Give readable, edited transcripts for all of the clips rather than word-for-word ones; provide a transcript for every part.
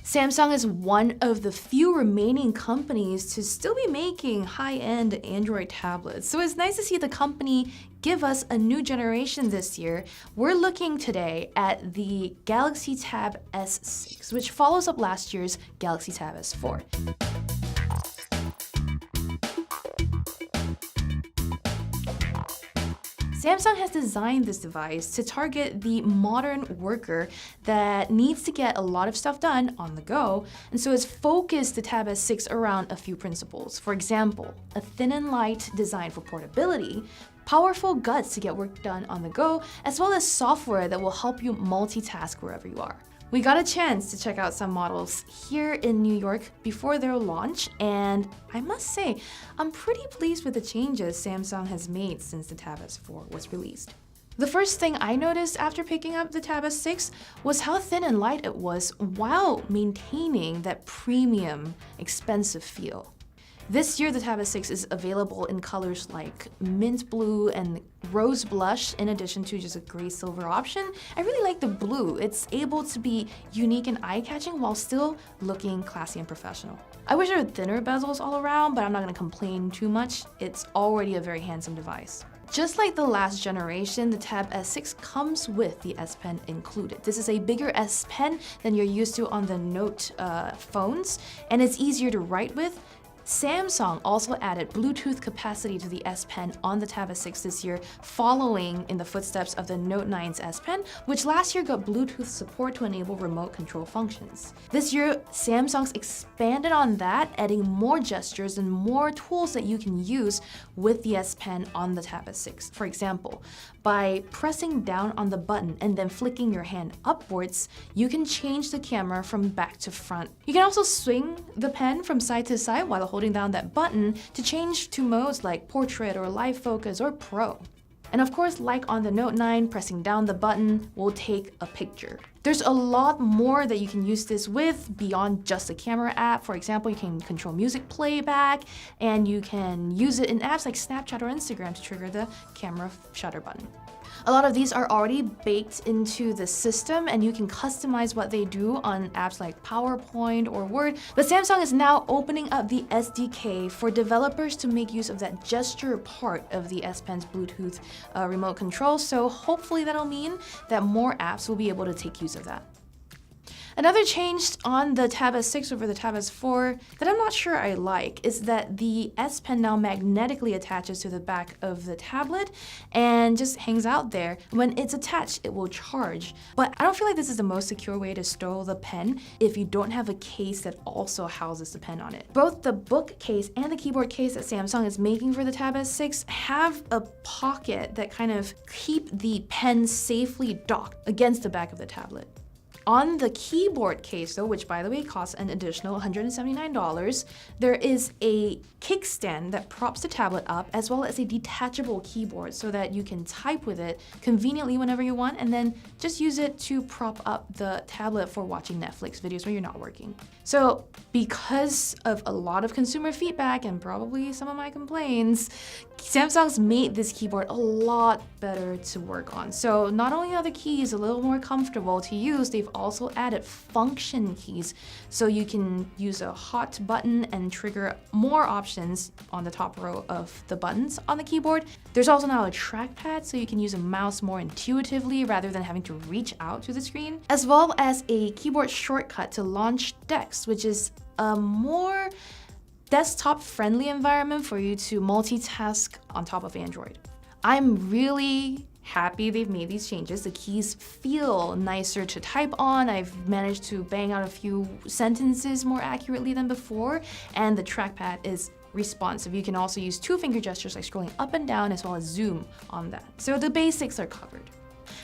Samsung is one of the few remaining companies to still be making high-end Android tablets. So it's nice to see the company give us a new generation this year. We're looking today at the Galaxy Tab S6, which follows up last year's Galaxy Tab S4. Samsung has designed this device to target the modern worker that needs to get a lot of stuff done on the go, and so it's focused the Tab S6 around a few principles. For example, a thin and light design for portability, powerful guts to get work done on the go, as well as software that will help you multitask wherever you are. We got a chance to check out some models here in New York before their launch, and I must say, I'm pretty pleased with the changes Samsung has made since the Tab S4 was released. The first thing I noticed after picking up the Tab S6 was how thin and light it was while maintaining that premium, expensive feel. This year, the Tab S6 is available in colors like mint blue and rose blush, in addition to just a gray silver option. I really like the blue. It's able to be unique and eye-catching while still looking classy and professional. I wish there were thinner bezels all around, but I'm not gonna complain too much. It's already a very handsome device. Just like the last generation, the Tab S6 comes with the S Pen included. This is a bigger S Pen than you're used to on the Note phones, and it's easier to write with. Samsung also added Bluetooth capacity to the S Pen on the Tab S6 this year, following in the footsteps of the Note 9's S Pen, which last year got Bluetooth support to enable remote control functions. This year, Samsung's expanded on that, adding more gestures and more tools that you can use with the S Pen on the Tab S6. For example, by pressing down on the button and then flicking your hand upwards, you can change the camera from back to front. You can also swing the pen from side to side while holding down that button to change to modes like Portrait or Live Focus or Pro. And of course, like on the Note 9, pressing down the button will take a picture. There's a lot more that you can use this with beyond just a camera app. For example, you can control music playback, and you can use it in apps like Snapchat or Instagram to trigger the camera shutter button. A lot of these are already baked into the system, and you can customize what they do on apps like PowerPoint or Word. But Samsung is now opening up the SDK for developers to make use of that gesture part of the S Pen's Bluetooth remote control. So hopefully that'll mean that more apps will be able to take use of that. Another change on the Tab S6 over the Tab S4 that I'm not sure I like is that the S Pen now magnetically attaches to the back of the tablet and just hangs out there. When it's attached, it will charge. But I don't feel like this is the most secure way to store the pen if you don't have a case that also houses the pen on it. Both the book case and the keyboard case that Samsung is making for the Tab S6 have a pocket that kind of keep the pen safely docked against the back of the tablet. On the keyboard case though, which by the way costs an additional $179, there is a kickstand that props the tablet up, as well as a detachable keyboard so that you can type with it conveniently whenever you want, and then just use it to prop up the tablet for watching Netflix videos when you're not working. So because of a lot of consumer feedback and probably some of my complaints, Samsung's made this keyboard a lot better to work on. So not only are the keys a little more comfortable to use, they've also added function keys, so you can use a hot button and trigger more options on the top row of the buttons on the keyboard. There's also now a trackpad, so you can use a mouse more intuitively rather than having to reach out to the screen, as well as a keyboard shortcut to launch Dex, which is a more desktop-friendly environment for you to multitask on top of Android. I'm really happy they've made these changes. The keys feel nicer to type on. I've managed to bang out a few sentences more accurately than before, and the trackpad is responsive. You can also use two-finger gestures like scrolling up and down, as well as zoom on that. So the basics are covered.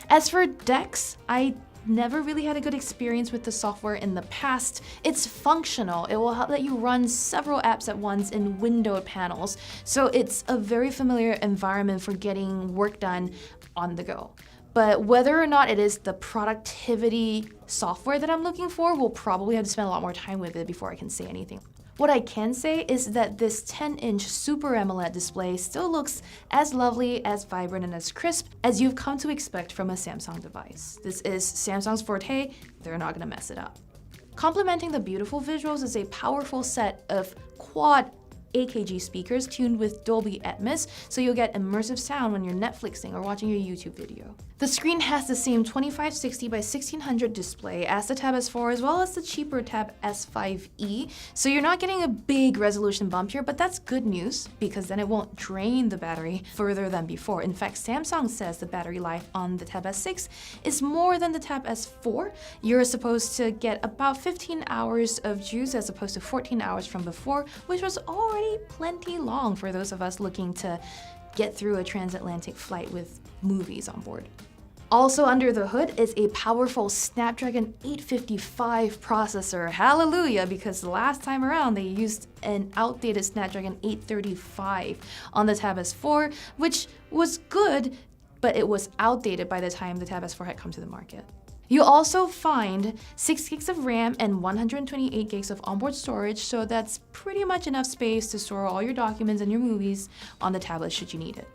As for Dex, I never really had a good experience with the software in the past. It's functional. It will let you run several apps at once in windowed panels. So it's a very familiar environment for getting work done on the go. But whether or not it is the productivity software that I'm looking for, we'll probably have to spend a lot more time with it before I can say anything. What I can say is that this 10-inch Super AMOLED display still looks as lovely, as vibrant, and as crisp as you've come to expect from a Samsung device. This is Samsung's forte. They're not gonna mess it up. Complementing the beautiful visuals is a powerful set of quad AKG speakers tuned with Dolby Atmos, so you'll get immersive sound when you're Netflixing or watching your YouTube video. The screen has the same 2560 by 1600 display as the Tab S4 as well as the cheaper Tab S5e, so you're not getting a big resolution bump here, but that's good news because then it won't drain the battery further than before. In fact, Samsung says the battery life on the Tab S6 is more than the Tab S4. You're supposed to get about 15 hours of juice as opposed to 14 hours from before, which was already plenty long for those of us looking to get through a transatlantic flight with movies on board. Also under the hood is a powerful Snapdragon 855 processor. Hallelujah, because the last time around they used an outdated Snapdragon 835 on the Tab S4, which was good, but it was outdated by the time the Tab S4 had come to the market. You'll also find 6 gigs of RAM and 128 gigs of onboard storage, so that's pretty much enough space to store all your documents and your movies on the tablet should you need it.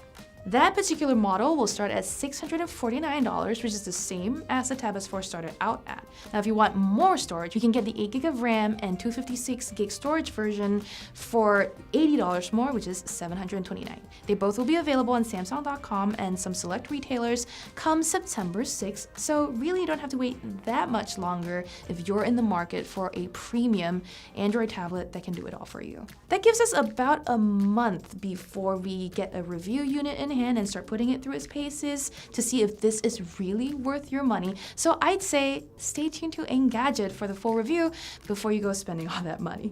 That particular model will start at $649, which is the same as the Tab S4 started out at. Now, if you want more storage, you can get the 8 gig of RAM and 256 gig storage version for $80 more, which is $729. They both will be available on Samsung.com and some select retailers come September 6th, so really you don't have to wait that much longer if you're in the market for a premium Android tablet that can do it all for you. That gives us about a month before we get a review unit in hand and start putting it through its paces to see if this is really worth your money. So I'd say stay tuned to Engadget for the full review before you go spending all that money.